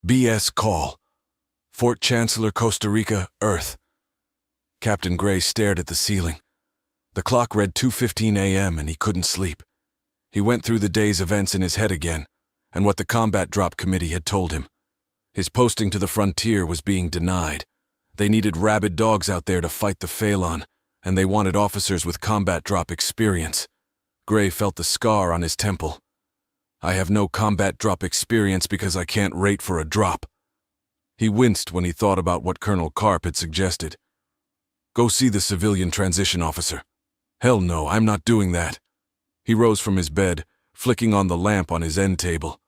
BS call. Fort Chancellor, Costa Rica, Earth. Captain Gray stared at the ceiling. The clock read 2:15 a.m. and he couldn't sleep. He went through the day's events in his head again, and what the Combat Drop Committee had told him. His posting to the frontier was being denied. They needed rabid dogs out there to fight the Phelan, and they wanted officers with combat drop experience. Gray felt the scar on his temple. I have no combat drop experience because I can't rate for a drop. He winced when he thought about what Colonel Karp had suggested. Go see the civilian transition officer. Hell no, I'm not doing that. He rose from his bed, flicking on the lamp on his end table.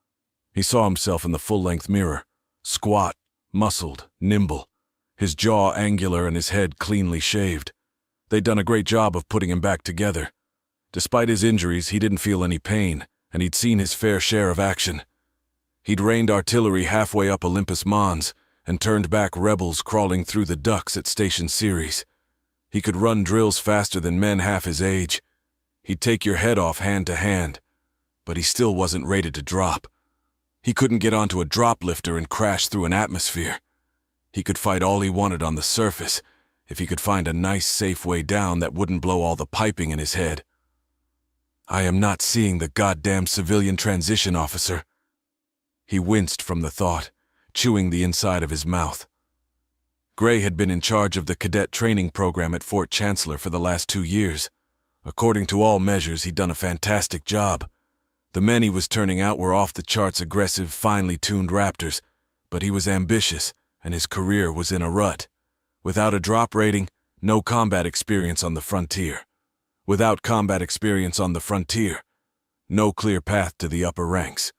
He saw himself in the full-length mirror, squat, muscled, nimble, his jaw angular and his head cleanly shaved. They'd done a great job of putting him back together. Despite his injuries, he didn't feel any pain, and he'd seen his fair share of action. He'd rained artillery halfway up Olympus Mons and turned back rebels crawling through the ducks at Station Ceres. He could run drills faster than men half his age. He'd take your head off hand to hand, but he still wasn't rated to drop. He couldn't get onto a drop lifter and crash through an atmosphere. He could fight all he wanted on the surface if he could find a nice, safe way down that wouldn't blow all the piping in his head. I am not seeing the goddamn civilian transition officer. He winced from the thought, chewing the inside of his mouth. Gray had been in charge of the cadet training program at Fort Chancellor for the last 2 years. According to all measures, he'd done a fantastic job. The men he was turning out were off-the-charts aggressive, finely tuned raptors, but he was ambitious, and his career was in a rut. Without a drop rating, no combat experience on the frontier. Without combat experience on the frontier, no clear path to the upper ranks.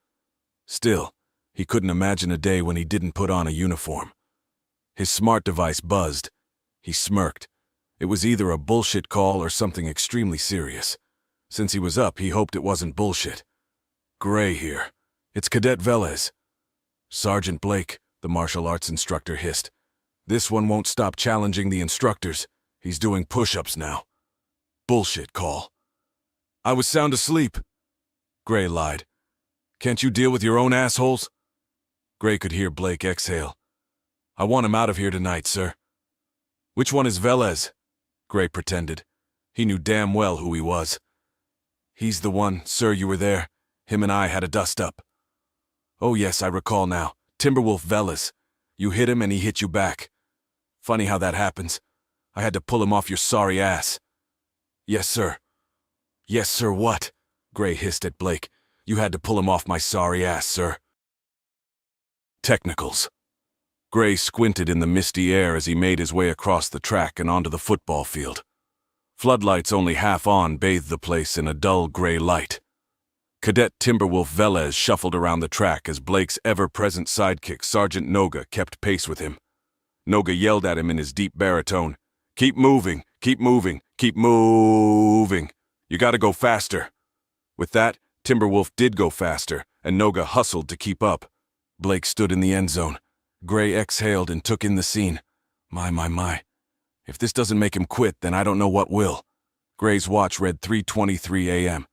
Still, he couldn't imagine a day when he didn't put on a uniform. His smart device buzzed. He smirked. It was either a bullshit call or something extremely serious. Since he was up, he hoped it wasn't bullshit. Gray here. It's Cadet Velez. Sergeant Blake, the martial arts instructor hissed. This one won't stop challenging the instructors. He's doing push-ups now. Bullshit call. I was sound asleep. Gray lied. Can't you deal with your own assholes? Gray could hear Blake exhale. I want him out of here tonight, sir. Which one is Velez? Gray pretended. He knew damn well who he was. He's the one, sir, you were there. Him and I had a dust-up. Oh yes, I recall now. Timberwolf Velez. You hit him and he hit you back. Funny how that happens. I had to pull him off your sorry ass. Yes, sir. Yes, sir, what? Gray hissed at Blake. You had to pull him off my sorry ass, sir. Technicals. Gray squinted in the misty air as he made his way across the track and onto the football field. Floodlights only half on bathed the place in a dull gray light. Cadet Timberwolf Velez shuffled around the track as Blake's ever-present sidekick, Sergeant Noga, kept pace with him. Noga yelled at him in his deep baritone, Keep moving, keep moving, keep moving. You gotta go faster. With that, Timberwolf did go faster, and Noga hustled to keep up. Blake stood in the end zone. Gray exhaled and took in the scene. My. If this doesn't make him quit, then I don't know what will. Gray's watch read 3:23 a.m.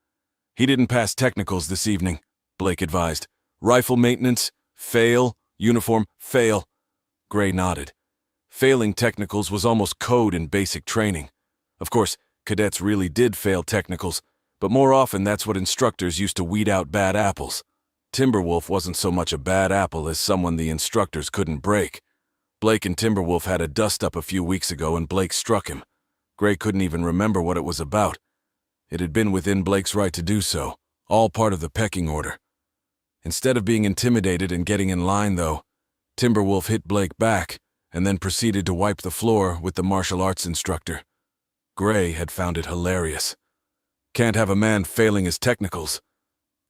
He didn't pass technicals this evening, Blake advised. Rifle maintenance, fail. Uniform, fail. Gray nodded. Failing technicals was almost code in basic training. Of course, cadets really did fail technicals, but more often that's what instructors used to weed out bad apples. Timberwolf wasn't so much a bad apple as someone the instructors couldn't break. Blake and Timberwolf had a dust-up a few weeks ago and Blake struck him. Gray couldn't even remember what it was about. It had been within Blake's right to do so, all part of the pecking order. Instead of being intimidated and getting in line, though, Timberwolf hit Blake back and then proceeded to wipe the floor with the martial arts instructor. Gray had found it hilarious. Can't have a man failing his technicals.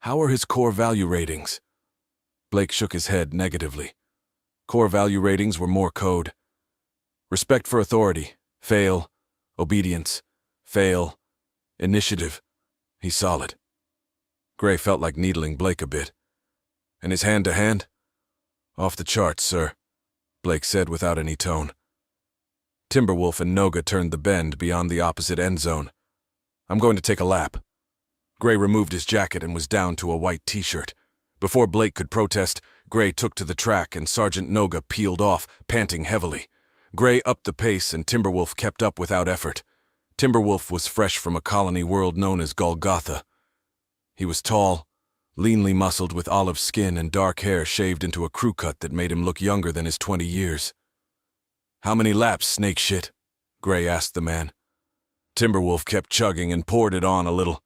How are his core value ratings? Blake shook his head negatively. Core value ratings were more code. Respect for authority, fail. Obedience, fail. Initiative, he's solid. Gray felt like needling Blake a bit. And his hand-to-hand? Off the charts, sir, Blake said without any tone. Timberwolf and Noga turned the bend beyond the opposite end zone. I'm going to take a lap. Gray removed his jacket and was down to a white t-shirt. Before Blake could protest, Gray took to the track and Sergeant Noga peeled off, panting heavily. Gray upped the pace and Timberwolf kept up without effort. Timberwolf was fresh from a colony world known as Golgotha. He was tall, leanly muscled with olive skin and dark hair shaved into a crew cut that made him look younger than his 20 years. "How many laps, snake shit?" Gray asked the man. Timberwolf kept chugging and poured it on a little.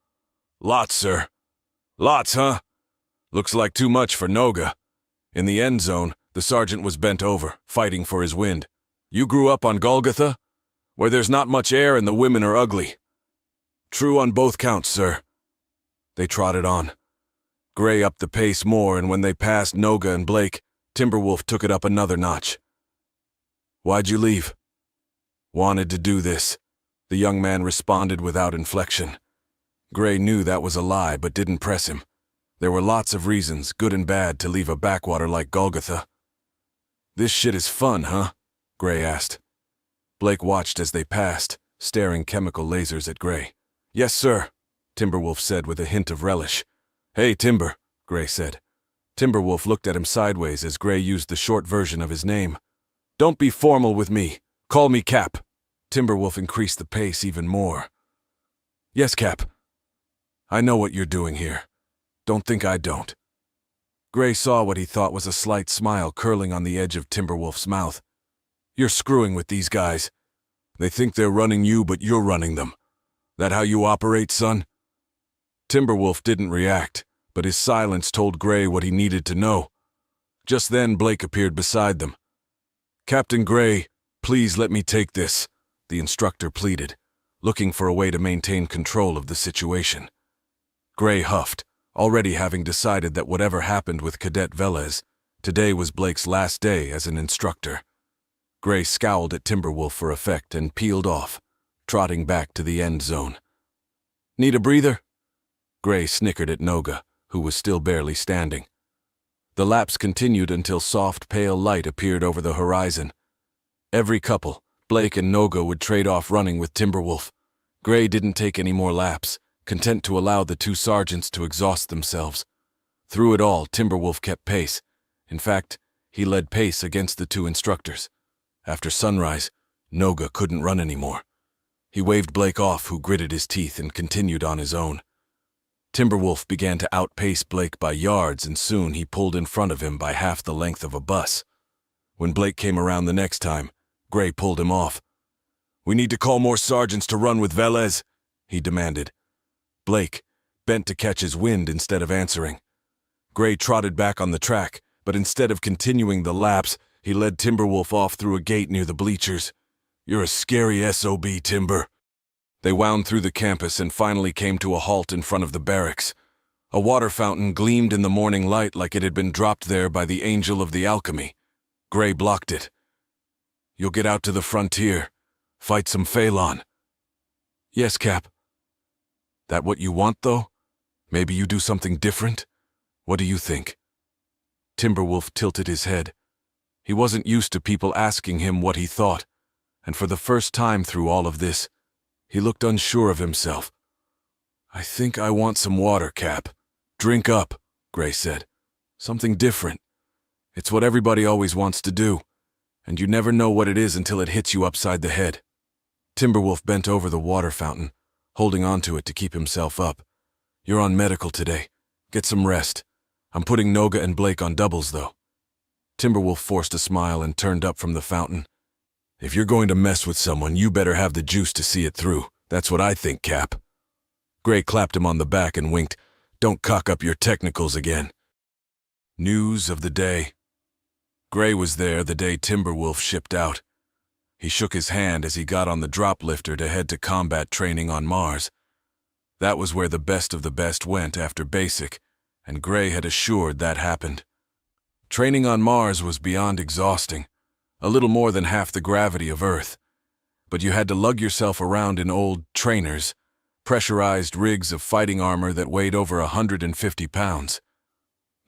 "Lots, sir." "Lots, huh? Looks like too much for Noga." In the end zone, the sergeant was bent over, fighting for his wind. "You grew up on Golgotha? Where there's not much air and the women are ugly." "True on both counts, sir." They trotted on. Gray upped the pace more, and when they passed Noga and Blake, Timberwolf took it up another notch. "Why'd you leave?" "Wanted to do this," the young man responded without inflection. Gray knew that was a lie, but didn't press him. There were lots of reasons, good and bad, to leave a backwater like Golgotha. "This shit is fun, huh?" Gray asked. Blake watched as they passed, staring chemical lasers at Gray. "Yes, sir," Timberwolf said with a hint of relish. "Hey, Timber," Gray said. Timberwolf looked at him sideways as Gray used the short version of his name. "Don't be formal with me. Call me Cap." Timberwolf increased the pace even more. "Yes, Cap. I know what you're doing here. Don't think I don't." Gray saw what he thought was a slight smile curling on the edge of Timberwolf's mouth. "You're screwing with these guys. They think they're running you, but you're running them. That how you operate, son?" Timberwolf didn't react, but his silence told Gray what he needed to know. Just then Blake appeared beside them. "Captain Gray, please let me take this," the instructor pleaded, looking for a way to maintain control of the situation. Gray huffed, already having decided that whatever happened with Cadet Velez, today was Blake's last day as an instructor. Gray scowled at Timberwolf for effect and peeled off, trotting back to the end zone. "Need a breather?" Gray snickered at Noga, who was still barely standing. The laps continued until soft, pale light appeared over the horizon. Every couple, Blake and Noga, would trade off running with Timberwolf. Gray didn't take any more laps, content to allow the two sergeants to exhaust themselves. Through it all, Timberwolf kept pace. In fact, he led pace against the two instructors. After sunrise, Noga couldn't run anymore. He waved Blake off, who gritted his teeth and continued on his own. Timberwolf began to outpace Blake by yards, and soon he pulled in front of him by half the length of a bus. When Blake came around the next time, Gray pulled him off. "We need to call more sergeants to run with Velez," he demanded. Blake, bent to catch his wind instead of answering. Gray trotted back on the track, but instead of continuing the laps, he led Timberwolf off through a gate near the bleachers. "You're a scary SOB, Timber." They wound through the campus and finally came to a halt in front of the barracks. A water fountain gleamed in the morning light like it had been dropped there by the angel of the alchemy. Gray blocked it. "You'll get out to the frontier. Fight some Phelan." "Yes, Cap." "That what you want, though? Maybe you do something different? What do you think?" Timberwolf tilted his head. He wasn't used to people asking him what he thought, and for the first time through all of this, he looked unsure of himself. "I think I want some water, Cap." "Drink up," Gray said. "Something different. It's what everybody always wants to do, and you never know what it is until it hits you upside the head." Timberwolf bent over the water fountain, holding onto it to keep himself up. "You're on medical today. Get some rest. I'm putting Noga and Blake on doubles, though." Timberwolf forced a smile and turned up from the fountain. "If you're going to mess with someone, you better have the juice to see it through. That's what I think, Cap." Gray clapped him on the back and winked. "Don't cock up your technicals again." News of the day. Gray was there the day Timberwolf shipped out. He shook his hand as he got on the drop lifter to head to combat training on Mars. That was where the best of the best went after basic, and Gray had assured that happened. Training on Mars was beyond exhausting, a little more than half the gravity of Earth. But you had to lug yourself around in old trainers, pressurized rigs of fighting armor that weighed over 150 pounds.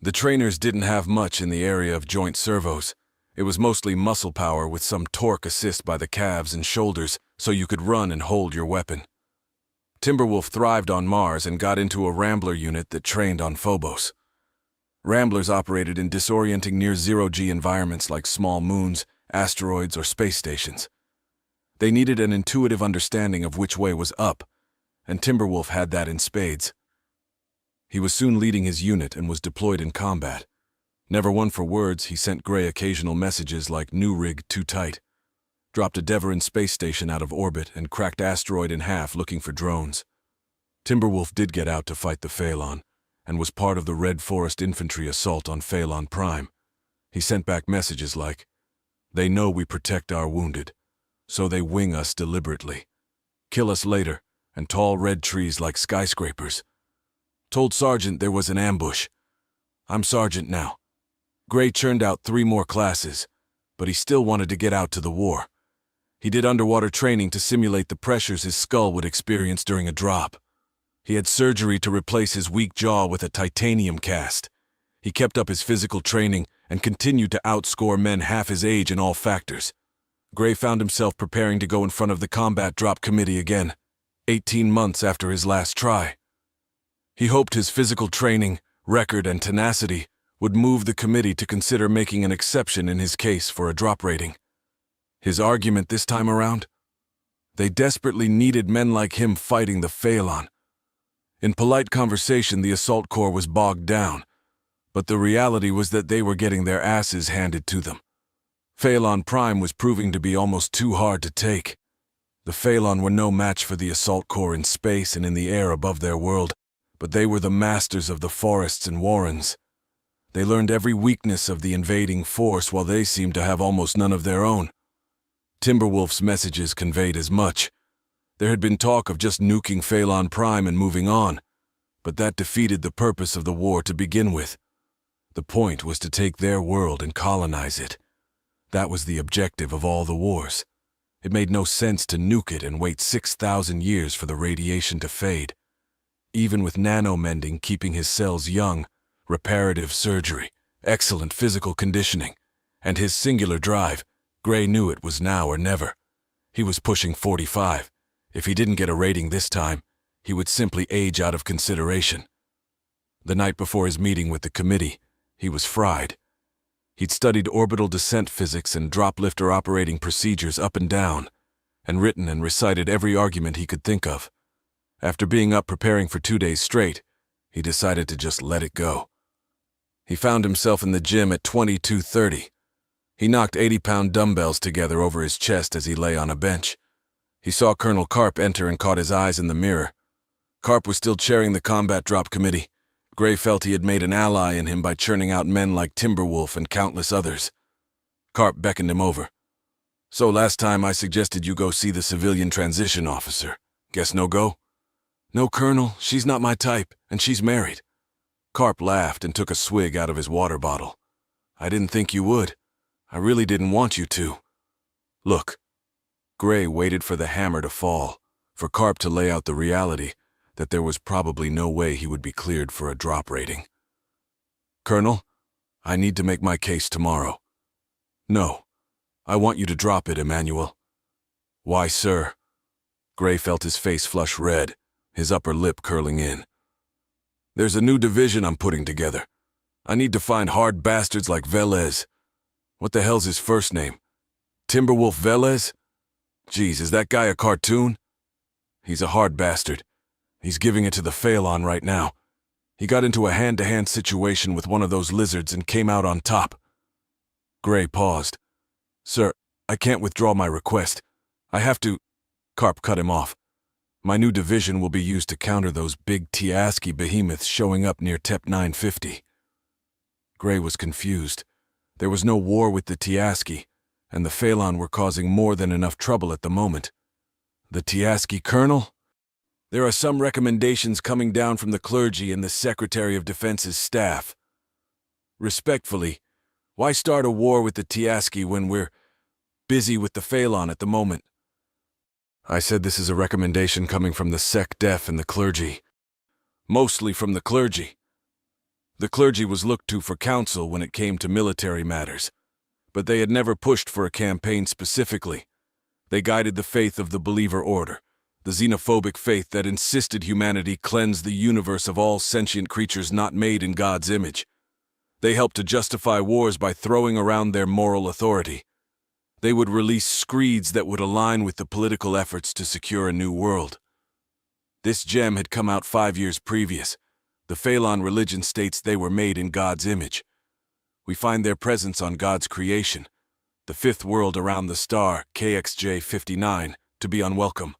The trainers didn't have much in the area of joint servos. It was mostly muscle power with some torque assist by the calves and shoulders so you could run and hold your weapon. Timberwolf thrived on Mars and got into a Rambler unit that trained on Phobos. Ramblers operated in disorienting near-zero-G environments like small moons, asteroids, or space stations. They needed an intuitive understanding of which way was up, and Timberwolf had that in spades. He was soon leading his unit and was deployed in combat. Never one for words, he sent Gray occasional messages like "new rig too tight," dropped a Deveran space station out of orbit, and cracked asteroid in half looking for drones. Timberwolf did get out to fight the Phalon, and was part of the Red Forest infantry assault on Phalon Prime. He sent back messages like, "They know we protect our wounded, so they wing us deliberately. Kill us later, and tall red trees like skyscrapers. Told Sergeant there was an ambush. I'm Sergeant now." Gray churned out 3 more classes, but he still wanted to get out to the war. He did underwater training to simulate the pressures his skull would experience during a drop. He had surgery to replace his weak jaw with a titanium cast. He kept up his physical training and continued to outscore men half his age in all factors. Gray found himself preparing to go in front of the combat drop committee again, 18 months after his last try. He hoped his physical training, record, and tenacity would move the committee to consider making an exception in his case for a drop rating. His argument this time around? They desperately needed men like him fighting the Phalon. In polite conversation, the Assault Corps was bogged down, but the reality was that they were getting their asses handed to them. Phalon Prime was proving to be almost too hard to take. The Phalon were no match for the Assault Corps in space and in the air above their world, but they were the masters of the forests and warrens. They learned every weakness of the invading force while they seemed to have almost none of their own. Timberwolf's messages conveyed as much. There had been talk of just nuking Phalon Prime and moving on, but that defeated the purpose of the war to begin with. The point was to take their world and colonize it. That was the objective of all the wars. It made no sense to nuke it and wait 6,000 years for the radiation to fade. Even with nanomending keeping his cells young, reparative surgery, excellent physical conditioning, and his singular drive, Gray knew it was now or never. He was pushing 45. If he didn't get a rating this time, he would simply age out of consideration. The night before his meeting with the committee, he was fried. He'd studied orbital descent physics and drop-lifter operating procedures up and down, and written and recited every argument he could think of. After being up preparing for 2 days straight, he decided to just let it go. He found himself in the gym at 22:30. He knocked 80-pound dumbbells together over his chest as he lay on a bench. He saw Colonel Karp enter and caught his eyes in the mirror. Karp was still chairing the combat drop committee. Gray felt he had made an ally in him by churning out men like Timberwolf and countless others. Karp beckoned him over. "So last time I suggested you go see the civilian transition officer. Guess no go?" "No, Colonel, she's not my type, and she's married." Karp laughed and took a swig out of his water bottle. "I didn't think you would. I really didn't want you to. Look." Gray waited for the hammer to fall, for Karp to lay out the reality that there was probably no way he would be cleared for a drop rating. "Colonel, I need to make my case tomorrow." "No, I want you to drop it, Emmanuel." "Why, sir?" Gray felt his face flush red, his upper lip curling in. "There's a new division I'm putting together. I need to find hard bastards like Velez. What the hell's his first name? Timberwolf Velez? Geez, is that guy a cartoon? He's a hard bastard. He's giving it to the Phalon right now. He got into a hand-to-hand situation with one of those lizards and came out on top." Gray paused. "Sir, I can't withdraw my request. I have to—" Karp cut him off. "My new division will be used to counter those big Tiaski behemoths showing up near TEP 950. Gray was confused. There was no war with the Tiaski, and the Phalon were causing more than enough trouble at the moment. The Tiaski Colonel? There are some recommendations coming down from the clergy and the Secretary of Defense's staff. Respectfully, why start a war with the Tiaski when we're busy with the Phalon at the moment? I said this is a recommendation coming from the Sec Def and the clergy. Mostly from the clergy. The clergy was looked to for counsel when it came to military matters, but they had never pushed for a campaign specifically. They guided the faith of the believer order, the xenophobic faith that insisted humanity cleanse the universe of all sentient creatures not made in God's image. They helped to justify wars by throwing around their moral authority. They would release screeds that would align with the political efforts to secure a new world. This gem had come out 5 years previous. The Phalon religion states they were made in God's image. We find their presence on God's creation, the fifth world around the star, KXJ 59, to be unwelcome.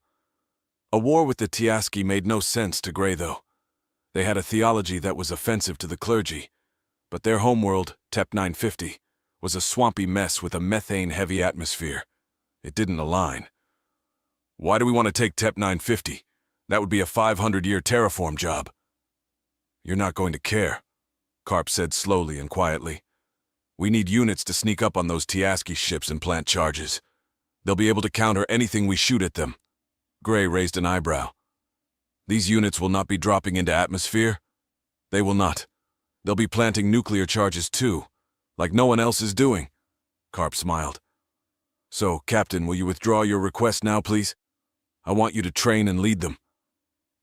A war with the Tiaski made no sense to Gray, though. They had a theology that was offensive to the clergy, but their homeworld, TEP 950, was a swampy mess with a methane-heavy atmosphere. It didn't align. Why do we want to take TEP 950? That would be a 500-year terraform job. You're not going to care, Karp said slowly and quietly. We need units to sneak up on those Tiaski ships and plant charges. They'll be able to counter anything we shoot at them. Gray raised an eyebrow. These units will not be dropping into atmosphere? They will not. They'll be planting nuclear charges too, like no one else is doing. Karp smiled. So, Captain, will you withdraw your request now, please? I want you to train and lead them.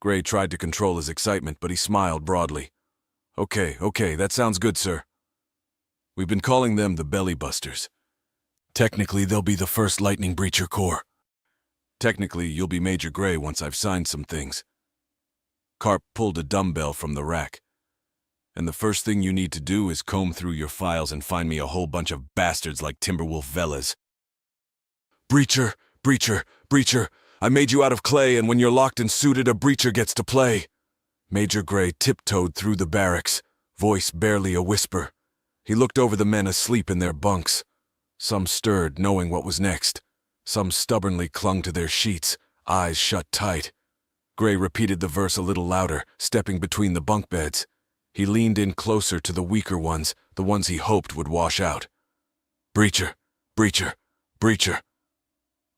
Gray tried to control his excitement, but he smiled broadly. Okay, that sounds good, sir. We've been calling them the Belly Busters. Technically, they'll be the first Lightning Breacher Corps. Technically, you'll be Major Gray once I've signed some things. Karp pulled a dumbbell from the rack. And the first thing you need to do is comb through your files and find me a whole bunch of bastards like Timberwolf Velas. Breacher, I made you out of clay, and when you're locked and suited, a breacher gets to play. Major Gray tiptoed through the barracks, voice barely a whisper. He looked over the men asleep in their bunks. Some stirred, knowing what was next. Some stubbornly clung to their sheets, eyes shut tight. Gray repeated the verse a little louder, stepping between the bunk beds. He leaned in closer to the weaker ones, the ones he hoped would wash out. Breacher.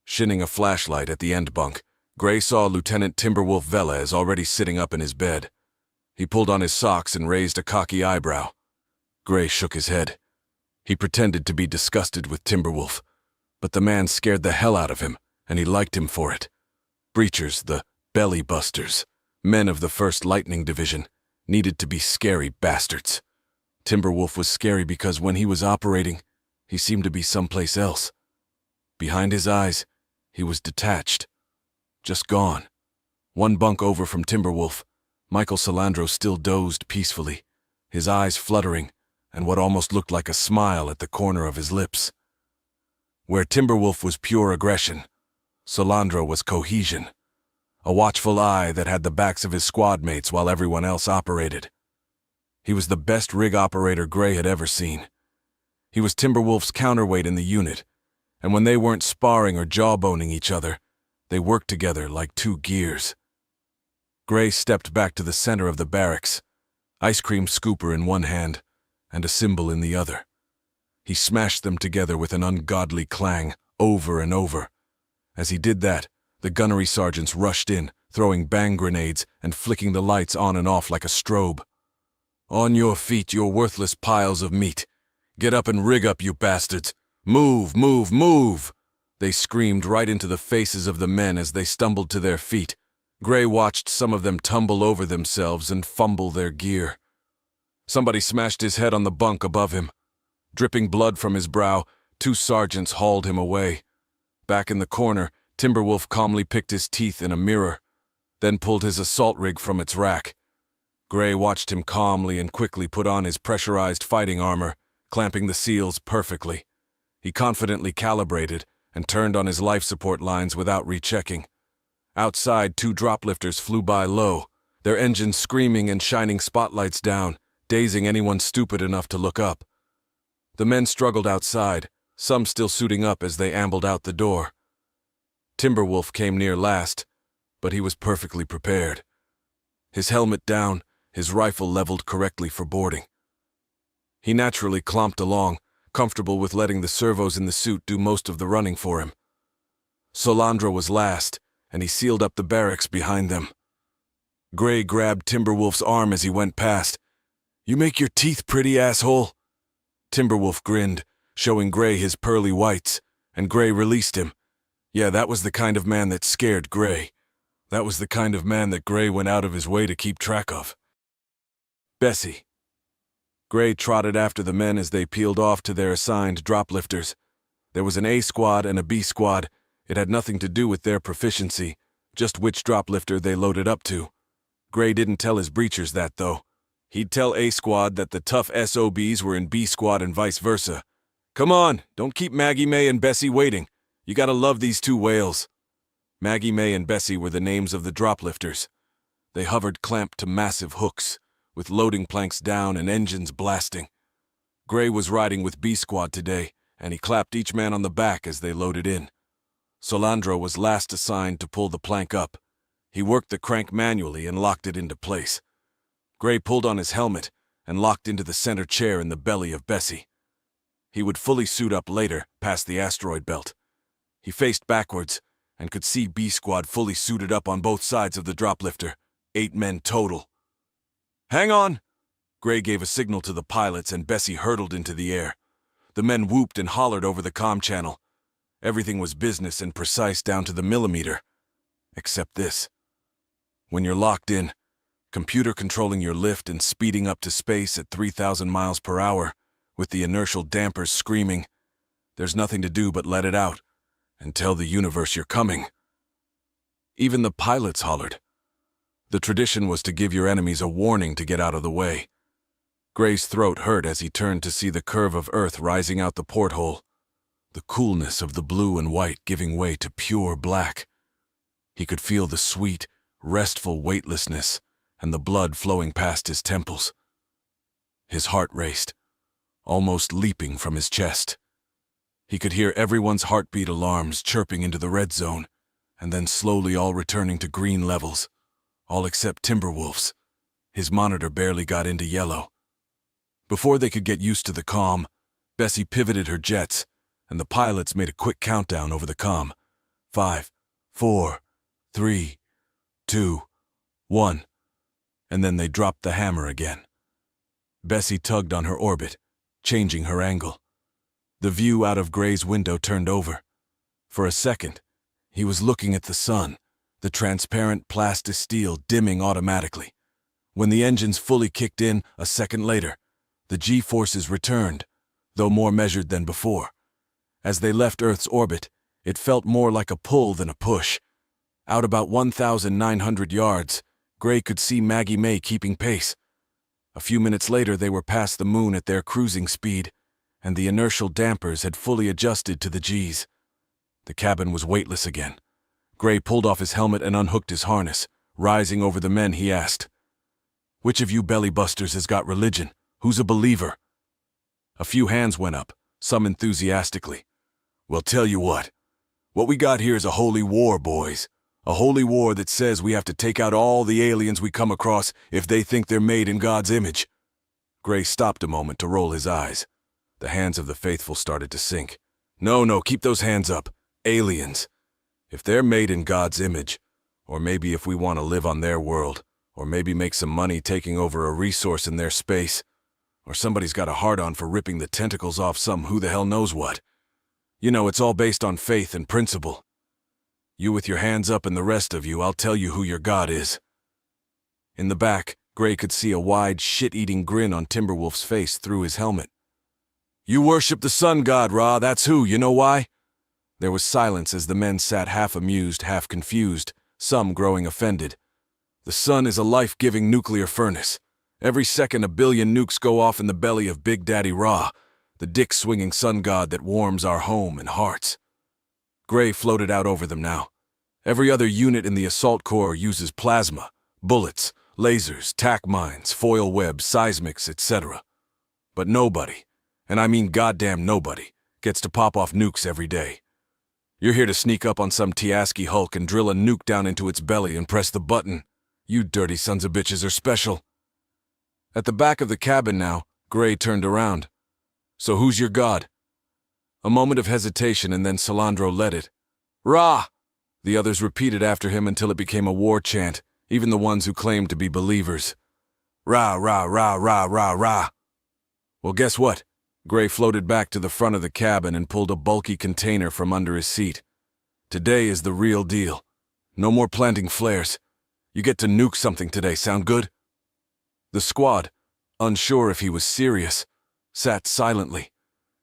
Shining a flashlight at the end bunk, Gray saw Lieutenant Timberwolf Velez already sitting up in his bed. He pulled on his socks and raised a cocky eyebrow. Gray shook his head. He pretended to be disgusted with Timberwolf, but the man scared the hell out of him, and he liked him for it. Breachers, the Belly Busters, men of the 1st Lightning Division, needed to be scary bastards. Timberwolf was scary because when he was operating, he seemed to be someplace else. Behind his eyes, he was detached. Just gone. One bunk over from Timberwolf, Michael Salandro still dozed peacefully, his eyes fluttering, and what almost looked like a smile at the corner of his lips. Where Timberwolf was pure aggression, Salandro was cohesion. A watchful eye that had the backs of his squad mates while everyone else operated. He was the best rig operator Gray had ever seen. He was Timberwolf's counterweight in the unit, and when they weren't sparring or jawboning each other, they worked together like two gears. Gray stepped back to the center of the barracks, ice cream scooper in one hand and a cymbal in the other. He smashed them together with an ungodly clang, over and over. As he did that, the gunnery sergeants rushed in, throwing bang grenades and flicking the lights on and off like a strobe. On your feet, you worthless piles of meat. Get up and rig up, you bastards. Move! They screamed right into the faces of the men as they stumbled to their feet. Gray watched some of them tumble over themselves and fumble their gear. Somebody smashed his head on the bunk above him. Dripping blood from his brow, 2 sergeants hauled him away. Back in the corner, Timberwolf calmly picked his teeth in a mirror, then pulled his assault rig from its rack. Gray watched him calmly and quickly put on his pressurized fighting armor, clamping the seals perfectly. He confidently calibrated and turned on his life support lines without rechecking. Outside, 2 droplifters flew by low, their engines screaming and shining spotlights down, dazing anyone stupid enough to look up. The men struggled outside, some still suiting up as they ambled out the door. Timberwolf came near last, but he was perfectly prepared. His helmet down, his rifle leveled correctly for boarding. He naturally clomped along, comfortable with letting the servos in the suit do most of the running for him. Salandro was last, and he sealed up the barracks behind them. Gray grabbed Timberwolf's arm as he went past. "You make your teeth pretty, asshole." Timberwolf grinned, showing Gray his pearly whites, and Gray released him. Yeah, that was the kind of man that scared Gray. That was the kind of man that Gray went out of his way to keep track of. Bessie. Gray trotted after the men as they peeled off to their assigned drop lifters. There was an A squad and a B squad. It had nothing to do with their proficiency, just which drop lifter they loaded up to. Gray didn't tell his breachers that, though. He'd tell A squad that the tough SOBs were in B squad and vice versa. Come on, don't keep Maggie May and Bessie waiting. You gotta love these two whales. Maggie May and Bessie were the names of the drop lifters. They hovered clamped to massive hooks, with loading planks down and engines blasting. Gray was riding with B squad today, and he clapped each man on the back as they loaded in. Solandro was last assigned to pull the plank up. He worked the crank manually and locked it into place. Gray pulled on his helmet and locked into the center chair in the belly of Bessie. He would fully suit up later, past the asteroid belt. He faced backwards and could see B squad fully suited up on both sides of the drop lifter, 8 men total. Hang on! Gray gave a signal to the pilots and Bessie hurtled into the air. The men whooped and hollered over the comm channel. Everything was business and precise down to the millimeter. Except this. When you're locked in, computer controlling your lift and speeding up to space at 3,000 miles per hour, with the inertial dampers screaming, there's nothing to do but let it out and tell the universe you're coming. Even the pilots hollered. The tradition was to give your enemies a warning to get out of the way. Gray's throat hurt as he turned to see the curve of Earth rising out the porthole, the coolness of the blue and white giving way to pure black. He could feel the sweet, restful weightlessness and the blood flowing past his temples. His heart raced, almost leaping from his chest. He could hear everyone's heartbeat alarms chirping into the red zone, and then slowly all returning to green levels, all except Timberwolf's. His monitor barely got into yellow. Before they could get used to the comm, Bessie pivoted her jets, and the pilots made a quick countdown over the comm. 5, 4, 3, 2, 1. And then they dropped the hammer again. Bessie tugged on her orbit, changing her angle. The view out of Gray's window turned over. For a second, he was looking at the sun, the transparent plasticsteel dimming automatically. When the engines fully kicked in a second later, the G-forces returned, though more measured than before. As they left Earth's orbit, it felt more like a pull than a push. Out about 1,900 yards, Gray could see Maggie May keeping pace. A few minutes later, they were past the moon at their cruising speed, and the inertial dampers had fully adjusted to the Gs. The cabin was weightless again. Gray pulled off his helmet and unhooked his harness. Rising over the men, he asked, "Which of you bellybusters has got religion? Who's a believer?" A few hands went up, some enthusiastically. "Well, tell you what we got here is a holy war, boys. A holy war that says we have to take out all the aliens we come across if they think they're made in God's image." Gray stopped a moment to roll his eyes. The hands of the faithful started to sink. No, keep those hands up. Aliens. If they're made in God's image, or maybe if we want to live on their world, or maybe make some money taking over a resource in their space, or somebody's got a hard-on for ripping the tentacles off some who the hell knows what. You know, it's all based on faith and principle. You with your hands up and the rest of you, I'll tell you who your God is. In the back, Gray could see a wide, shit-eating grin on Timberwolf's face through his helmet. "You worship the sun god, Ra, that's who, you know why?" There was silence as the men sat half amused, half confused, some growing offended. "The sun is a life-giving nuclear furnace. Every second 1 billion nukes go off in the belly of Big Daddy Ra, the dick-swinging sun god that warms our home and hearts." Gray floated out over them now. Every other unit in the assault corps uses plasma, bullets, lasers, tac mines, foil webs, seismics, etc. But nobody, and I mean goddamn nobody, gets to pop off nukes every day. You're here to sneak up on some Tiaski Hulk and drill a nuke down into its belly and press the button. You dirty sons of bitches are special. At the back of the cabin now, Gray turned around. "So who's your god?" A moment of hesitation and then Solandro led it. "Ra!" The others repeated after him until it became a war chant, even the ones who claimed to be believers. "Ra, ra, ra, ra, ra, ra." Well, guess what? Gray floated back to the front of the cabin and pulled a bulky container from under his seat. "Today is the real deal. No more planting flares. You get to nuke something today, sound good?" The squad, unsure if he was serious, sat silently.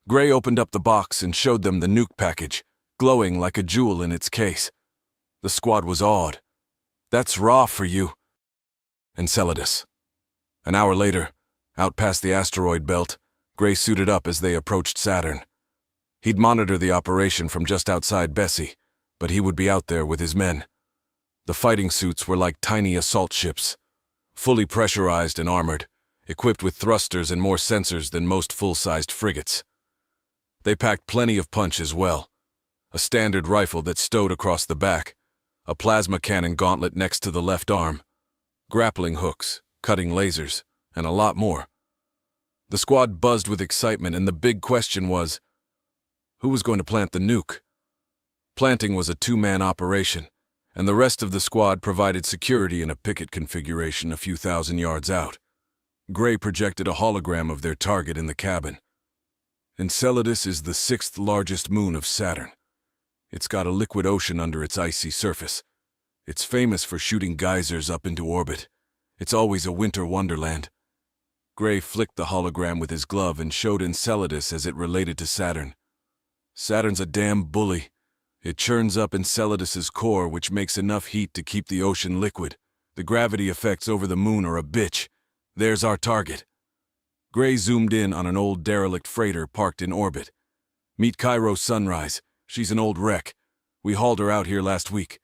Gray opened up the box and showed them the nuke package, glowing like a jewel in its case. The squad was awed. "That's raw for you." Enceladus. An hour later, out past the asteroid belt, Gray suited up as they approached Saturn. He'd monitor the operation from just outside Bessie, but he would be out there with his men. The fighting suits were like tiny assault ships, fully pressurized and armored, equipped with thrusters and more sensors than most full-sized frigates. They packed plenty of punch as well. A standard rifle that stowed across the back, a plasma cannon gauntlet next to the left arm, grappling hooks, cutting lasers, and a lot more. The squad buzzed with excitement, and the big question was, who was going to plant the nuke? Planting was a two-man operation, and the rest of the squad provided security in a picket configuration a few thousand yards out. Gray projected a hologram of their target in the cabin. Enceladus is the sixth largest moon of Saturn. It's got a liquid ocean under its icy surface. It's famous for shooting geysers up into orbit. It's always a winter wonderland. Gray flicked the hologram with his glove and showed Enceladus as it related to Saturn. Saturn's a damn bully. It churns up Enceladus's core, which makes enough heat to keep the ocean liquid. The gravity effects over the moon are a bitch. There's our target. Gray zoomed in on an old derelict freighter parked in orbit. Meet Cairo Sunrise. She's an old wreck. We hauled her out here last week.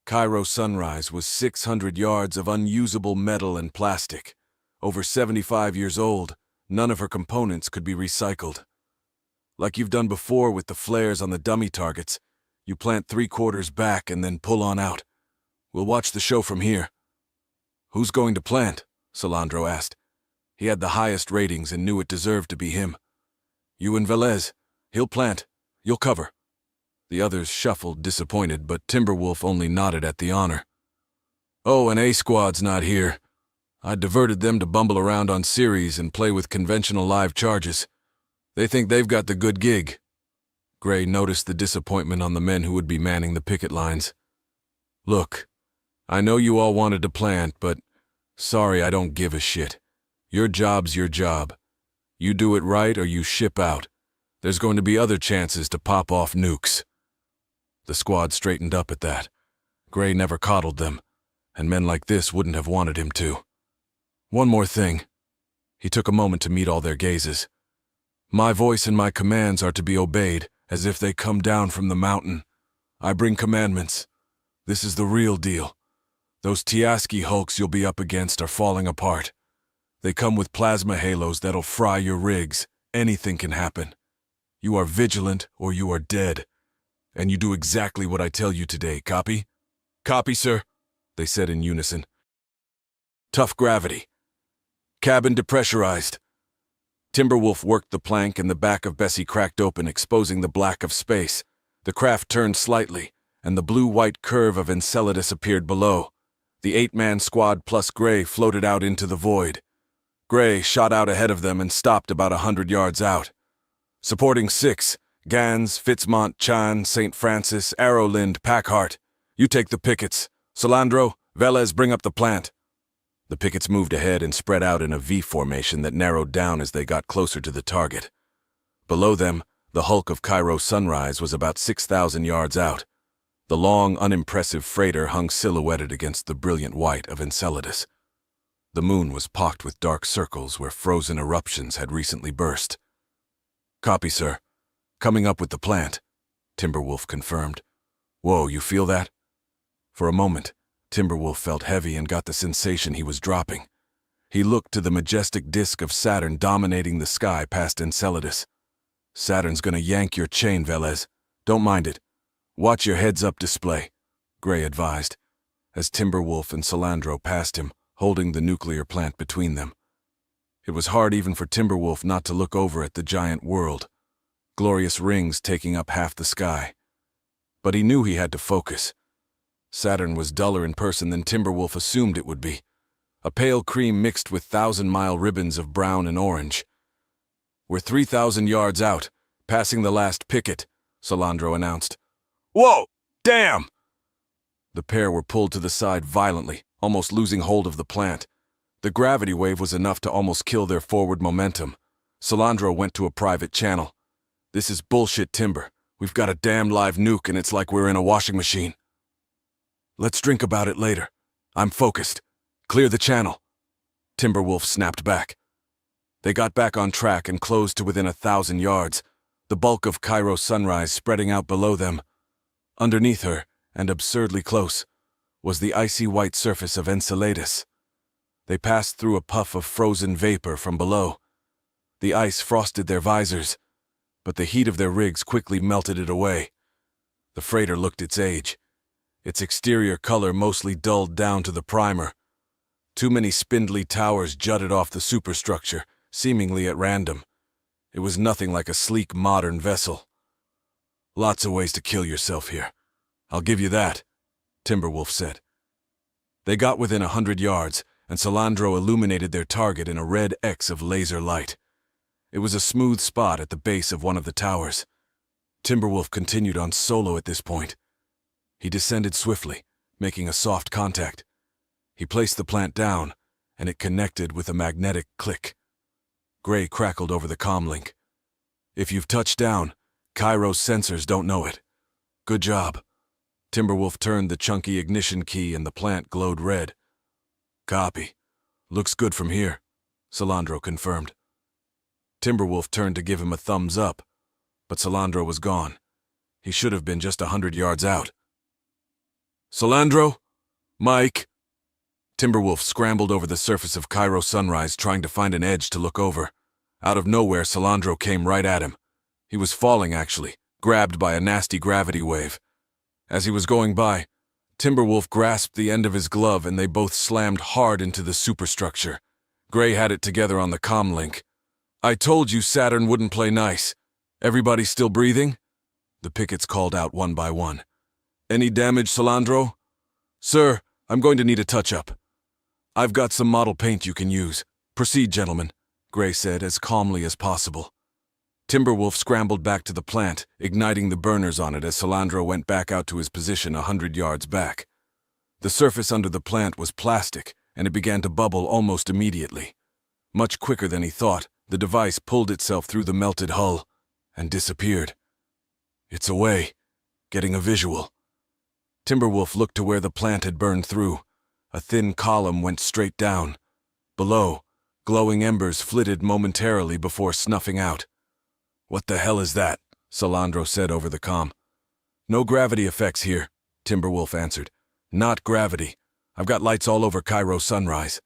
Cairo Sunrise was 600 yards of unusable metal and plastic. Over 75 years old, none of her components could be recycled. Like you've done before with the flares on the dummy targets, you plant 3/4 back and then pull on out. We'll watch the show from here. Who's going to plant? Solandro asked. He had the highest ratings and knew it deserved to be him. You and Velez. He'll plant. You'll cover. The others shuffled, disappointed, but Timberwolf only nodded at the honor. Oh, and A-Squad's not here. I diverted them to bumble around on Ceres and play with conventional live charges. They think they've got the good gig. Gray noticed the disappointment on the men who would be manning the picket lines. Look, I know you all wanted to plant, but sorry, I don't give a shit. Your job's your job. You do it right or you ship out. There's going to be other chances to pop off nukes. The squad straightened up at that. Gray never coddled them, and men like this wouldn't have wanted him to. One more thing. He took a moment to meet all their gazes. My voice and my commands are to be obeyed, as if they come down from the mountain. I bring commandments. This is the real deal. Those Tiaski hulks you'll be up against are falling apart. They come with plasma halos that'll fry your rigs. Anything can happen. You are vigilant or you are dead. And you do exactly what I tell you today, copy? Copy, sir, they said in unison. Tough gravity. Cabin depressurized. Timberwolf worked the plank and the back of Bessie cracked open, exposing the black of space. The craft turned slightly, and the blue-white curve of Enceladus appeared below. The 8-man squad plus Gray floated out into the void. Gray shot out ahead of them and stopped about 100 yards out. Supporting 6, Gans, Fitzmont, Chan, St. Francis, Arrowlind, Packheart. You take the pickets. Solandro, Velez, bring up the plant. The pickets moved ahead and spread out in a V formation that narrowed down as they got closer to the target. Below them, the hulk of Cairo Sunrise was about 6,000 yards out. The long, unimpressive freighter hung silhouetted against the brilliant white of Enceladus. The moon was pocked with dark circles where frozen eruptions had recently burst. Copy, sir. Coming up with the plant, Timberwolf confirmed. Whoa, you feel that? For a moment, Timberwolf felt heavy and got the sensation he was dropping. He looked to the majestic disk of Saturn dominating the sky past Enceladus. Saturn's gonna yank your chain, Velez. Don't mind it. Watch your heads-up display, Gray advised, as Timberwolf and Solandro passed him, holding the nuclear plant between them. It was hard even for Timberwolf not to look over at the giant world, glorious rings taking up half the sky. But he knew he had to focus. Saturn was duller in person than Timberwolf assumed it would be. A pale cream mixed with 1,000-mile ribbons of brown and orange. We're 3,000 yards out, passing the last picket, Solandro announced. Whoa! Damn! The pair were pulled to the side violently, almost losing hold of the plant. The gravity wave was enough to almost kill their forward momentum. Salandro went to a private channel. "This is bullshit, Timber. We've got a damn live nuke and it's like we're in a washing machine." "Let's drink about it later. I'm focused. Clear the channel." Timberwolf snapped back. They got back on track and closed to within 1,000 yards, the bulk of Cairo sunrise spreading out below them. Underneath her, and absurdly close, was the icy white surface of Enceladus. They passed through a puff of frozen vapor from below. The ice frosted their visors, but the heat of their rigs quickly melted it away. The freighter looked its age. Its exterior color mostly dulled down to the primer. Too many spindly towers jutted off the superstructure, seemingly at random. It was nothing like a sleek modern vessel. "Lots of ways to kill yourself here. I'll give you that," Timberwolf said. They got within 100 yards, and Salandro illuminated their target in a red X of laser light. It was a smooth spot at the base of one of the towers. Timberwolf continued on solo at this point. He descended swiftly, making a soft contact. He placed the plant down, and it connected with a magnetic click. Gray crackled over the comlink. "If you've touched down, Cairo's sensors don't know it. Good job." Timberwolf turned the chunky ignition key and the plant glowed red. "Copy. Looks good from here," Salandro confirmed. Timberwolf turned to give him a thumbs up, but Salandro was gone. He should have been just 100 yards out. "Salandro? Mike?" Timberwolf scrambled over the surface of Cairo sunrise, trying to find an edge to look over. Out of nowhere, Salandro came right at him. He was falling, actually, grabbed by a nasty gravity wave. As he was going by, Timberwolf grasped the end of his glove and they both slammed hard into the superstructure. Gray had it together on the comlink. "I told you Saturn wouldn't play nice. Everybody still breathing?" The pickets called out one by one. "Any damage, Salandro?" "Sir, I'm going to need a touch-up." "I've got some model paint you can use. Proceed, gentlemen," Gray said as calmly as possible. Timberwolf scrambled back to the plant, igniting the burners on it as Salandro went back out to his position 100 yards back. The surface under the plant was plastic, and it began to bubble almost immediately. Much quicker than he thought, the device pulled itself through the melted hull and disappeared. "It's away, getting a visual." Timberwolf looked to where the plant had burned through. A thin column went straight down. Below, glowing embers flitted momentarily before snuffing out. "What the hell is that?" Salandro said over the comm. "No gravity effects here," Timberwolf answered. "Not gravity. I've got lights all over Cairo sunrise."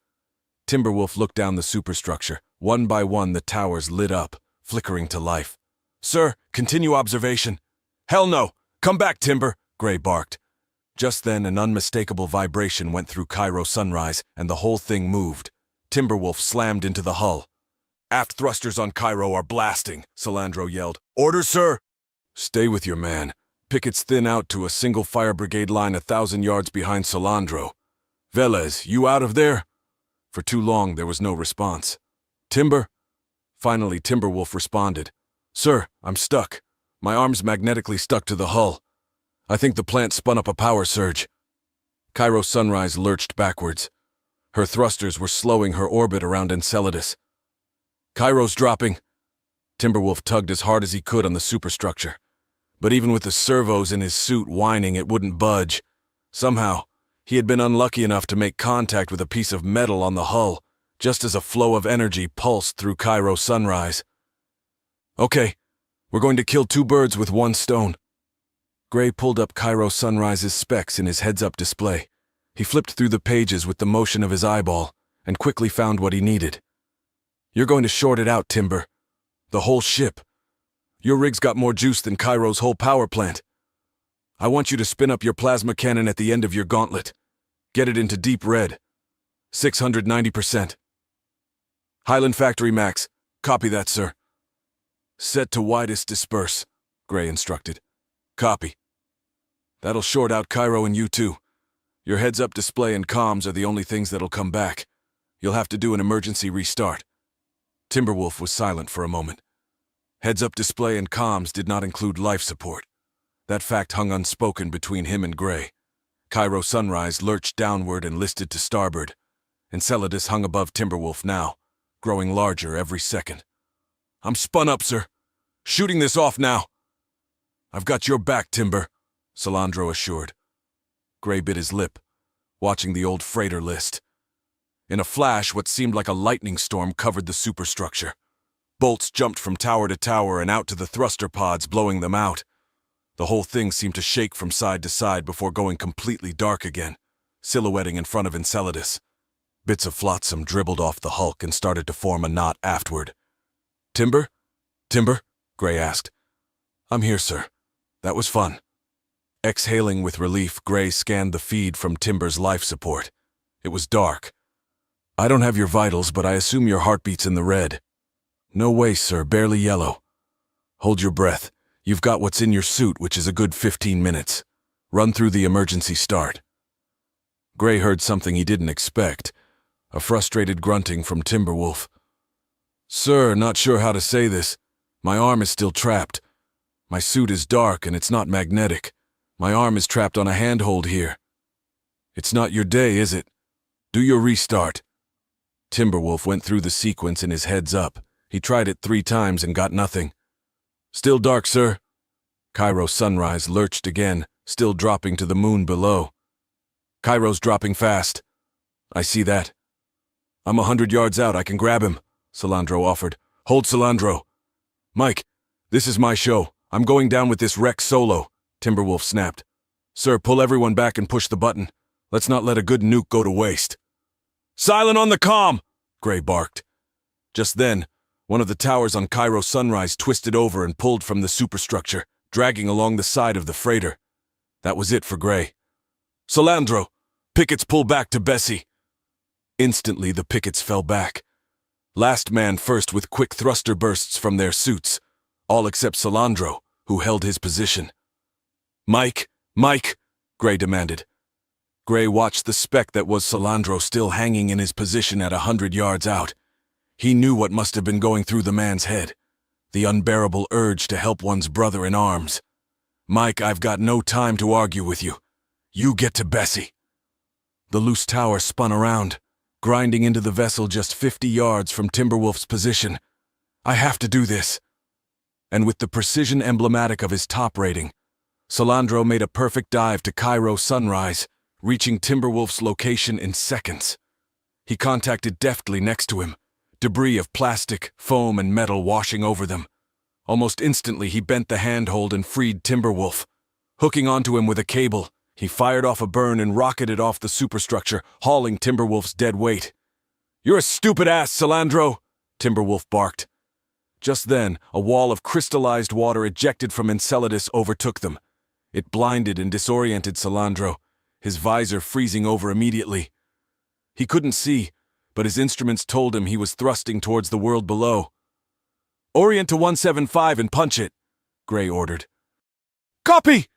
Timberwolf looked down the superstructure. One by one, the towers lit up, flickering to life. "Sir, continue observation." "Hell no! Come back, Timber!" Gray barked. Just then, an unmistakable vibration went through Cairo sunrise, and the whole thing moved. Timberwolf slammed into the hull. "Aft thrusters on Cairo are blasting," Salandro yelled. "Orders, sir!" "Stay with your man. Pickets thin out to a single fire brigade line 1,000 yards behind Salandro. Velez, you out of there?" For too long, there was no response. "Timber?" Finally, Timberwolf responded. "Sir, I'm stuck. My arm's magnetically stuck to the hull. I think the plant spun up a power surge." Cairo sunrise lurched backwards. Her thrusters were slowing her orbit around Enceladus. "Cairo's dropping." Timberwolf tugged as hard as he could on the superstructure. But even with the servos in his suit whining, it wouldn't budge. Somehow, he had been unlucky enough to make contact with a piece of metal on the hull, just as a flow of energy pulsed through Cairo sunrise. "Okay, we're going to kill two birds with one stone." Gray pulled up Cairo sunrise's specs in his heads-up display. He flipped through the pages with the motion of his eyeball, and quickly found what he needed. "You're going to short it out, Timber. The whole ship. Your rig's got more juice than Cairo's whole power plant. I want you to spin up your plasma cannon at the end of your gauntlet. Get it into deep red. 690%. Highland Factory Max. Copy that, sir." "Set to widest disperse," Gray instructed. "Copy. That'll short out Cairo and you too. Your heads-up display and comms are the only things that'll come back. You'll have to do an emergency restart." Timberwolf was silent for a moment. Heads-up display and comms did not include life support. That fact hung unspoken between him and Gray. Cairo sunrise lurched downward and listed to starboard. Enceladus hung above Timberwolf now, growing larger every second. "I'm spun up, sir. Shooting this off now." "I've got your back, Timber," Salandro assured. Gray bit his lip, watching the old freighter list. In a flash, what seemed like a lightning storm covered the superstructure. Bolts jumped from tower to tower and out to the thruster pods, blowing them out. The whole thing seemed to shake from side to side before going completely dark again, silhouetting in front of Enceladus. Bits of flotsam dribbled off the hulk and started to form a knot aftward. "Timber? Timber?" Gray asked. "I'm here, sir. That was fun." Exhaling with relief, Gray scanned the feed from Timber's life support. It was dark. "I don't have your vitals, but I assume your heartbeat's in the red." "No way, sir, barely yellow." "Hold your breath. You've got what's in your suit, which is a good 15 minutes. Run through the emergency start." Gray heard something he didn't expect, a frustrated grunting from Timberwolf. "Sir, not sure how to say this. My arm is still trapped. My suit is dark and it's not magnetic. My arm is trapped on a handhold here." "It's not your day, is it? Do your restart." Timberwolf went through the sequence in his heads up. He tried it 3 times and got nothing. "Still dark, sir." Cairo's sunrise lurched again, still dropping to the moon below. "Cairo's dropping fast." "I see that." "I'm 100 yards out. I can grab him," Salandro offered. "Hold, Salandro." "Mike, this is my show. I'm going down with this wreck solo," Timberwolf snapped. "Sir, pull everyone back and push the button. Let's not let a good nuke go to waste." "Silent on the comm!" Gray barked. Just then, one of the towers on Cairo Sunrise twisted over and pulled from the superstructure, dragging along the side of the freighter. That was it for Gray. "Salandro, pickets pull back to Bessie." Instantly, the pickets fell back. Last man first with quick thruster bursts from their suits, all except Salandro, who held his position. "Mike, Mike," Gray demanded. Gray watched the speck that was Salandro still hanging in his position at 100 yards out. He knew what must have been going through the man's head, the unbearable urge to help one's brother in arms. "Mike, I've got no time to argue with you. You get to Bessie." The loose tower spun around, grinding into the vessel just 50 yards from Timberwolf's position. "I have to do this." And with the precision emblematic of his top rating, Salandro made a perfect dive to Cairo Sunrise, reaching Timberwolf's location in seconds. He contacted deftly next to him, debris of plastic, foam, and metal washing over them. Almost instantly, he bent the handhold and freed Timberwolf. Hooking onto him with a cable, he fired off a burn and rocketed off the superstructure, hauling Timberwolf's dead weight. "You're a stupid ass, Salandro," Timberwolf barked. Just then, a wall of crystallized water ejected from Enceladus overtook them. It blinded and disoriented Salandro, his visor freezing over immediately. He couldn't see, but his instruments told him he was thrusting towards the world below. "Orient to 175 and punch it," Gray ordered. "Copy!"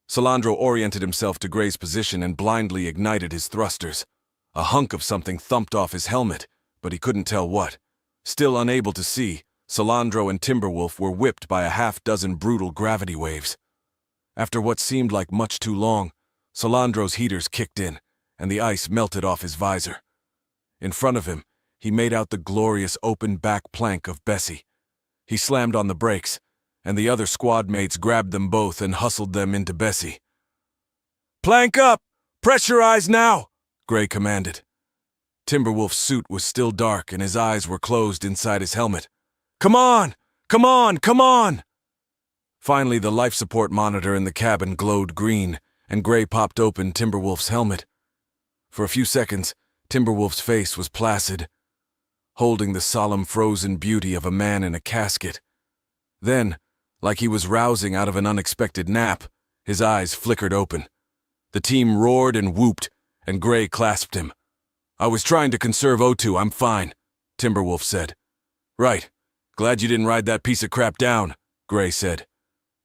Salandro oriented himself to Gray's position and blindly ignited his thrusters. A hunk of something thumped off his helmet, but he couldn't tell what. Still unable to see, Salandro and Timberwolf were whipped by a half-dozen brutal gravity waves. After what seemed like much too long, Salandro's heaters kicked in, and the ice melted off his visor. In front of him, he made out the glorious open back plank of Bessie. He slammed on the brakes, and the other squad mates grabbed them both and hustled them into Bessie. "Plank up! Pressurize now!" Gray commanded. Timberwolf's suit was still dark and his eyes were closed inside his helmet. "Come on! Come on! Come on!" Finally, the life support monitor in the cabin glowed green, and Gray popped open Timberwolf's helmet. For a few seconds, Timberwolf's face was placid, holding the solemn frozen beauty of a man in a casket. Then, like he was rousing out of an unexpected nap, his eyes flickered open. The team roared and whooped, and Gray clasped him. "I was trying to conserve O2, I'm fine," Timberwolf said. "Right. Glad you didn't ride that piece of crap down," Gray said.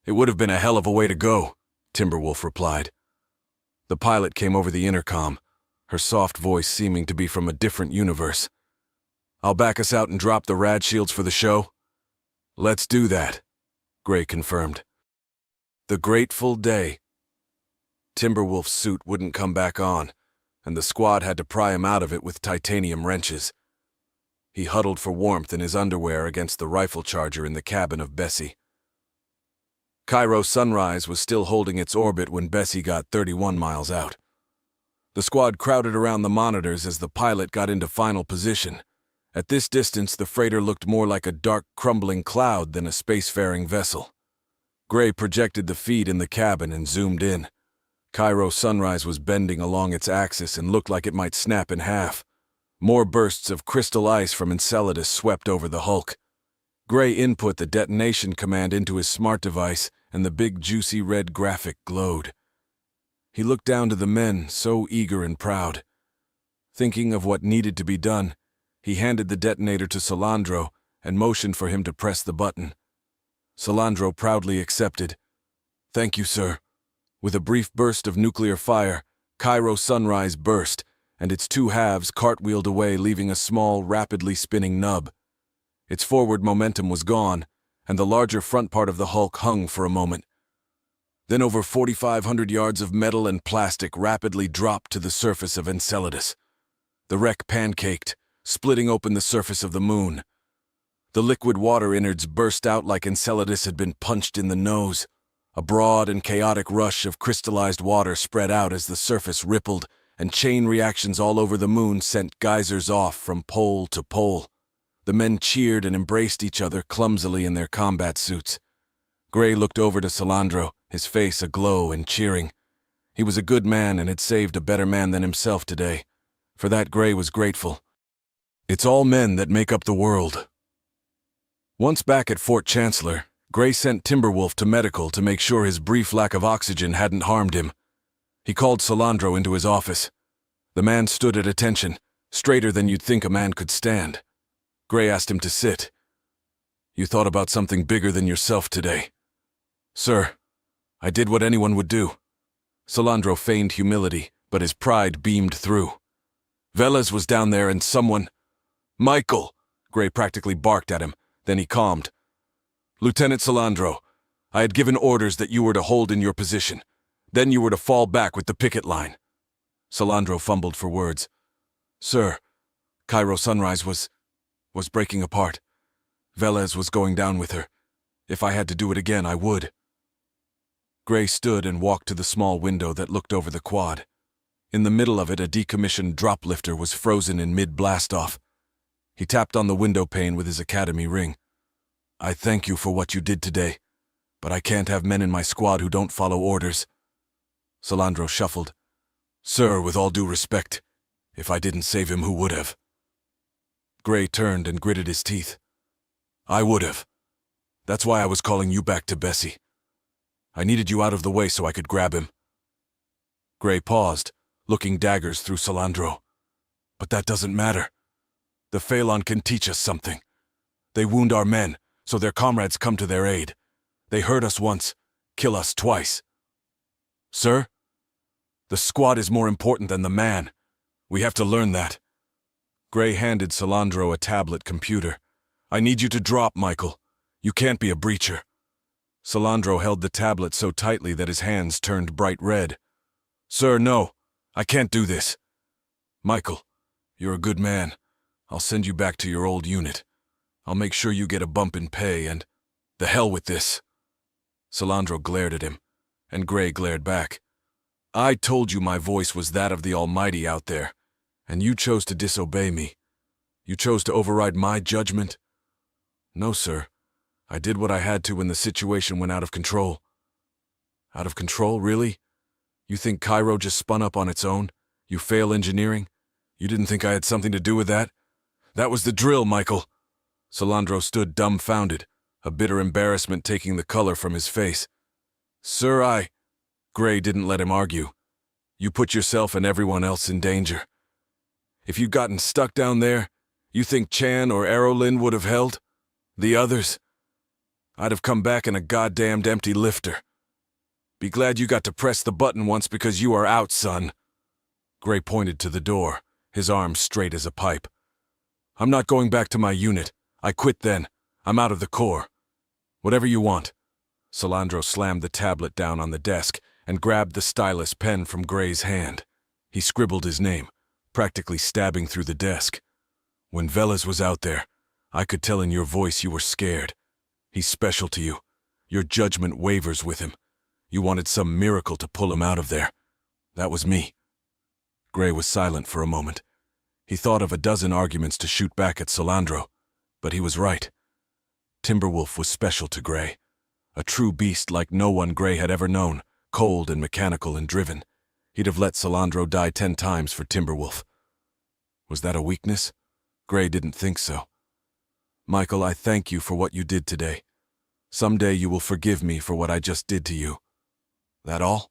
"It would have been a hell of a way to go," Timberwolf replied. The pilot came over the intercom, her soft voice seeming to be from a different universe. "I'll back us out and drop the rad shields for the show?" "Let's do that," Gray confirmed. The grateful day. Timberwolf's suit wouldn't come back on, and the squad had to pry him out of it with titanium wrenches. He huddled for warmth in his underwear against the rifle charger in the cabin of Bessie. Cairo Sunrise was still holding its orbit when Bessie got 31 miles out. The squad crowded around the monitors as the pilot got into final position. At this distance, the freighter looked more like a dark, crumbling cloud than a spacefaring vessel. Gray projected the feed in the cabin and zoomed in. Cairo Sunrise was bending along its axis and looked like it might snap in half. More bursts of crystal ice from Enceladus swept over the hulk. Gray input the detonation command into his smart device, and the big juicy red graphic glowed. He looked down to the men, so eager and proud. Thinking of what needed to be done, he handed the detonator to Salandro and motioned for him to press the button. Salandro proudly accepted. "Thank you, sir." With a brief burst of nuclear fire, Cairo Sunrise burst, and its two halves cartwheeled away, leaving a small, rapidly spinning nub. Its forward momentum was gone, and the larger front part of the hulk hung for a moment. Then over 4,500 yards of metal and plastic rapidly dropped to the surface of Enceladus. The wreck pancaked, splitting open the surface of the moon. The liquid water innards burst out like Enceladus had been punched in the nose. A broad and chaotic rush of crystallized water spread out as the surface rippled, and chain reactions all over the moon sent geysers off from pole to pole. The men cheered and embraced each other clumsily in their combat suits. Gray looked over to Salandro, his face aglow and cheering. He was a good man and had saved a better man than himself today. For that, Gray was grateful. It's all men that make up the world. Once back at Fort Chancellor, Gray sent Timberwolf to medical to make sure his brief lack of oxygen hadn't harmed him. He called Salandro into his office. The man stood at attention, straighter than you'd think a man could stand. Gray asked him to sit. "You thought about something bigger than yourself today." "Sir, I did what anyone would do." Salandro feigned humility, but his pride beamed through. "Velez was down there and someone—" "Michael!" Gray practically barked at him, then he calmed. "Lieutenant Salandro, I had given orders that you were to hold in your position. Then you were to fall back with the picket line." Salandro fumbled for words. "Sir, Cairo Sunrise was breaking apart. Velez was going down with her. If I had to do it again, I would." Gray stood and walked to the small window that looked over the quad. In the middle of it, a decommissioned drop lifter was frozen in mid-blastoff. He tapped on the window pane with his academy ring. "I thank you for what you did today, but I can't have men in my squad who don't follow orders." Salandro shuffled. "Sir, with all due respect, if I didn't save him, who would have?" Gray turned and gritted his teeth. "I would have. That's why I was calling you back to Bessie. I needed you out of the way so I could grab him." Gray paused, looking daggers through Salandro. "But that doesn't matter. The Phelan can teach us something. They wound our men, so their comrades come to their aid. They hurt us once, kill us twice." "Sir, the squad is more important than the man. We have to learn that." Gray handed Salandro a tablet computer. "I need you to drop, Michael. You can't be a breacher." Salandro held the tablet so tightly that his hands turned bright red. "Sir, no. I can't do this." "Michael, you're a good man. I'll send you back to your old unit. I'll make sure you get a bump in pay and— The hell with this." Salandro glared at him, and Gray glared back. "I told you my voice was that of the Almighty out there, and you chose to disobey me. You chose to override my judgment." "No, sir. I did what I had to when the situation went out of control." "Out of control, really? You think Cairo just spun up on its own? You fail engineering? You didn't think I had something to do with that? That was the drill, Michael." Salandro stood dumbfounded, a bitter embarrassment taking the color from his face. "Sir, Gray didn't let him argue. "You put yourself and everyone else in danger. If you'd gotten stuck down there, you think Chan or Arrowlin would have held? The others? I'd have come back in a goddamned empty lifter. Be glad you got to press the button once because you are out, son." Gray pointed to the door, his arms straight as a pipe. "I'm not going back to my unit. I quit then. I'm out of the Corps. Whatever you want." Salandro slammed the tablet down on the desk and grabbed the stylus pen from Gray's hand. He scribbled his name, practically stabbing through the desk. When Velez was out there, I could tell in your voice you were scared. He's special to you. Your judgment wavers with him. You wanted some miracle to pull him out of there. That was me. Gray was silent for a moment. He thought of a dozen arguments to shoot back at Salandro, but he was right. Timberwolf was special to Gray. A true beast like no one Gray had ever known, cold and mechanical and driven. He'd have let Salandro die 10 times for Timberwolf. Was that a weakness? Gray didn't think so. Michael, I thank you for what you did today. Someday you will forgive me for what I just did to you. That all?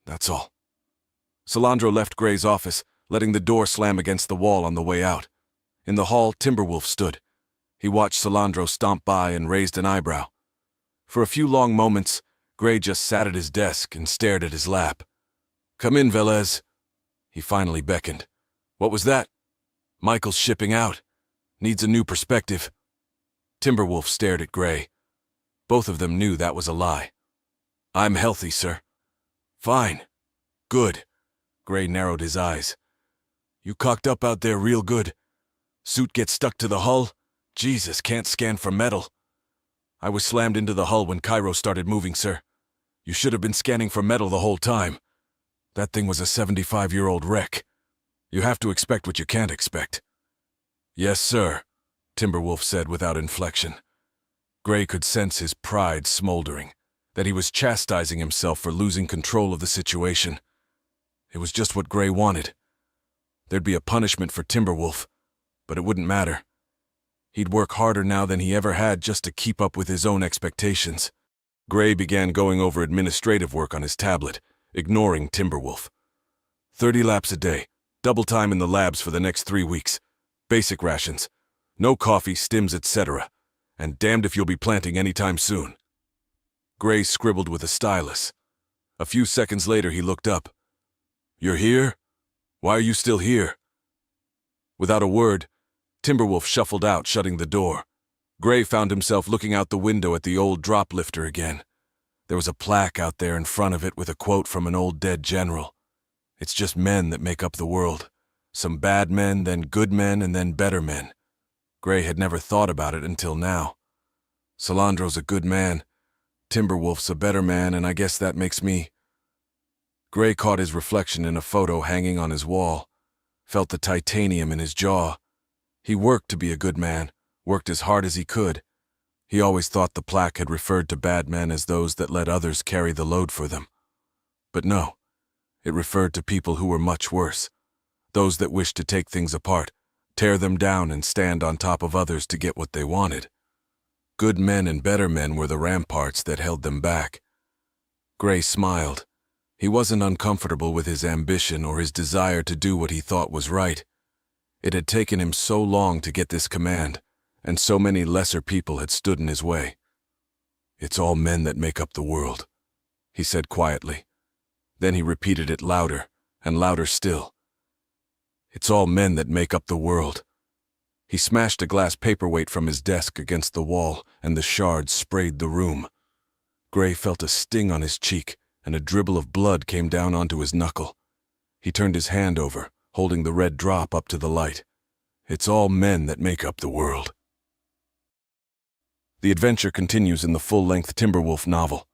That's all. Salandro left Gray's office, letting the door slam against the wall on the way out. In the hall, Timberwolf stood. He watched Salandro stomp by and raised an eyebrow. For a few long moments, Gray just sat at his desk and stared at his lap. Come in, Velez. He finally beckoned. What was that? Michael's shipping out. Needs a new perspective. Timberwolf stared at Gray. Both of them knew that was a lie. I'm healthy, sir. Fine. Good. Gray narrowed his eyes. You cocked up out there real good. Suit gets stuck to the hull? Jesus, can't scan for metal. I was slammed into the hull when Cairo started moving, sir. You should have been scanning for metal the whole time. That thing was a 75-year-old wreck. You have to expect what you can't expect. Yes, sir, Timberwolf said without inflection. Gray could sense his pride smoldering, that he was chastising himself for losing control of the situation. It was just what Gray wanted. There'd be a punishment for Timberwolf, but it wouldn't matter. He'd work harder now than he ever had just to keep up with his own expectations. Gray began going over administrative work on his tablet, ignoring Timberwolf. 30 laps a day, double time in the labs for the next 3 weeks. Basic rations. No coffee, stims, etc. And damned if you'll be planting anytime soon. Gray scribbled with a stylus. A few seconds later he looked up. You're here? Why are you still here? Without a word, Timberwolf shuffled out, shutting the door. Gray found himself looking out the window at the old drop lifter again. There was a plaque out there in front of it with a quote from an old dead general. It's just men that make up the world. Some bad men, then good men, and then better men. Gray had never thought about it until now. Salandro's a good man. Timberwolf's a better man, and I guess that makes me. Gray caught his reflection in a photo hanging on his wall, felt the titanium in his jaw. He worked to be a good man, worked as hard as he could. He always thought the plaque had referred to bad men as those that let others carry the load for them. But no, it referred to people who were much worse. Those that wished to take things apart, tear them down and stand on top of others to get what they wanted. Good men and better men were the ramparts that held them back. Gray smiled. He wasn't uncomfortable with his ambition or his desire to do what he thought was right. It had taken him so long to get this command, and so many lesser people had stood in his way. It's all men that make up the world, he said quietly. Then he repeated it louder, and louder still. It's all men that make up the world. He smashed a glass paperweight from his desk against the wall, and the shards sprayed the room. Gray felt a sting on his cheek, and a dribble of blood came down onto his knuckle. He turned his hand over, holding the red drop up to the light. It's all men that make up the world. The adventure continues in the full-length Timberwolf novel.